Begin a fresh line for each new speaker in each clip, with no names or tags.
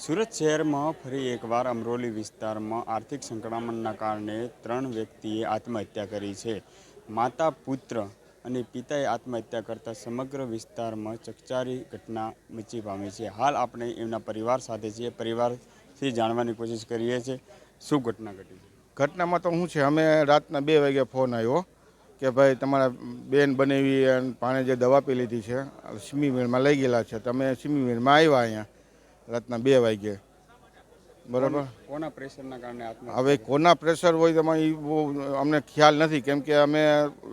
સુરત શહેરમાં ફરી એકવાર અમરોલી વિસ્તારમાં આર્થિક સંકળામણના કારણે 3 વ્યક્તિએ આત્મહત્યા કરી છે. માતા, પુત્ર અને પિતાએ આત્મહત્યા કરતા સમગ્ર વિસ્તારમાં ચકચારી ઘટના મચી પામી છે. હાલ આપણે એમના પરિવાર સાથે છીએ. પરિવારથી જાણવાની કોશિશ કરીએ છીએ શું ઘટના ઘટી છે.
ઘટનામાં તો શું છે, અમે રાતના 2 વાગે ફોન આવ્યો કે ભાઈ તમારા બેન બનેવી અને ભાણે જે દવા પી લીધી છે, સિમી મિલમાં લઈ ગયેલા છે. તમે સિમી મિલમાં આવ્યા અહીંયા રાતના 2 વાગે, બરાબર.
કોના પ્રેશરના કારણે
હવે કોના પ્રેશર હોય તેમાં એ બહુ અમને ખ્યાલ નથી, કેમ કે અમે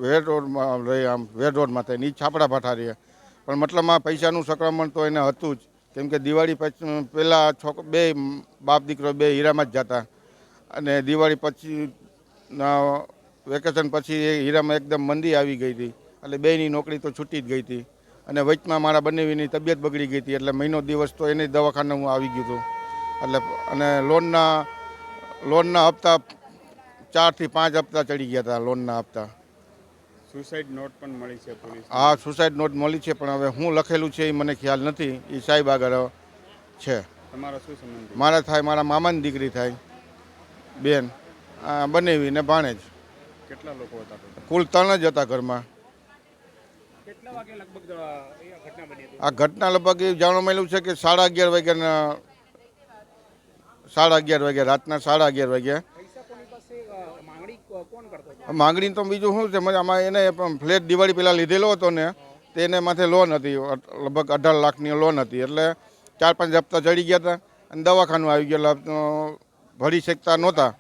વેડ રોડમાં રહીએ, આમ વેડ રોડમાં થઈને એ છાપડા ભાઠા રહીએ. પણ મતલબમાં પૈસાનું સંક્રમણ તો એને હતું જ, કેમ કે દિવાળી પહેલાં બે બાપ દીકરો બે હીરામાં જ જતા, અને દિવાળી પછી વેકેશન પછી એ હીરામાં એકદમ મંદી આવી ગઈ હતી, એટલે બેયની નોકરી તો છૂટી જ ગઈ હતી. અને વચમાં મારા બંનેવીની તબિયત બગડી ગઈ હતી, એટલે મહિનો દિવસ તો એને દવાખાને હું આવી ગયું હતું. એટલે અને લોનના હપ્તા 4 થી 5 હપ્તા ચડી ગયા હતા. લોનના હપ્તા.
સુસાઇડ નોટ પણ મળી છે પોલીસ?
હા, સુસાઇડ નોટ મળી છે, પણ હવે શું લખેલું છે એ મને ખ્યાલ નથી. એ સાહેબ આગળ છે.
તમારા શું સંબંધ?
મારા થાય, મારા મામાની દીકરી થાય, બેન બનેવી ને ભાણેજ.
કેટલા લોકો હતા?
કુલ 3 જ હતા ઘરમાં.
કેટલા વાગે લગભગ ઘટના બની હતી?
આ ઘટના લગભગ એ જાણવા મળ્યું છે કે 11:30 વાગ્યાના 11:30 વાગ્યા, રાતના 11:30 વાગ્યા. માંગણી તો બીજું શું છે, આમાં એને ફ્લેટ દિવાળી પહેલાં લીધેલો હતો ને, તેને માથે લોન હતી, લગભગ 18 લાખની લોન હતી. એટલે 4-5 હપ્તા ચડી ગયા હતા અને દવાખાનું આવી ગયેલા, ભરી શકતા નહોતા.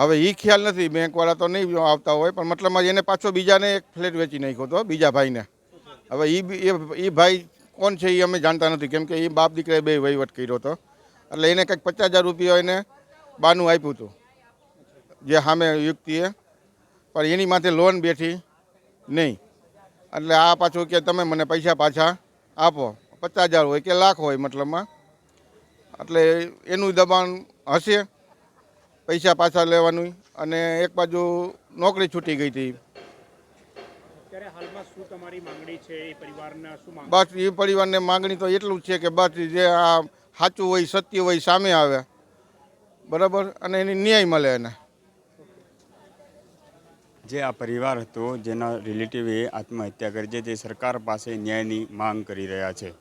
હવે એ ખ્યાલ નથી, બેંકવાળા તો નહીં આવતા હોય, પણ મતલબમાં એને પાછો બીજાને એક ફ્લેટ વેચી નાખ્યો હતો, બીજા ભાઈને. હવે એ ભાઈ કોણ છે એ અમે જાણતા નથી, કેમ કે એ બાપ દીકરાએ 2 વહીવટ કર્યો હતો. એટલે એને કંઈક 50,000 રૂપિયા એને બાનું આપ્યું હતું જે સામે યુક્તિએ, પણ એની માથે લોન બેઠી નહીં. એટલે આ પાછું કે તમે મને પૈસા પાછા આપો, 50,000 હોય કે લાખ હોય મતલબમાં. એટલે એનું દબાણ હશે પૈસા પાછા લેવાનું. અને એક બાજુ નોકરી છૂટી ગઈ હતી. બસ એ પરિવારને માંગણી તો એટલું જ છે કે બસ જે આ સાચું હોય, સત્ય હોય સામે આવે, બરાબર, અને એની ન્યાય મળે એને.
જે આ પરિવાર હતો જેના રિલેટિવે આત્મહત્યા કરી છે, તે સરકાર પાસે ન્યાયની માંગ કરી રહ્યા છે.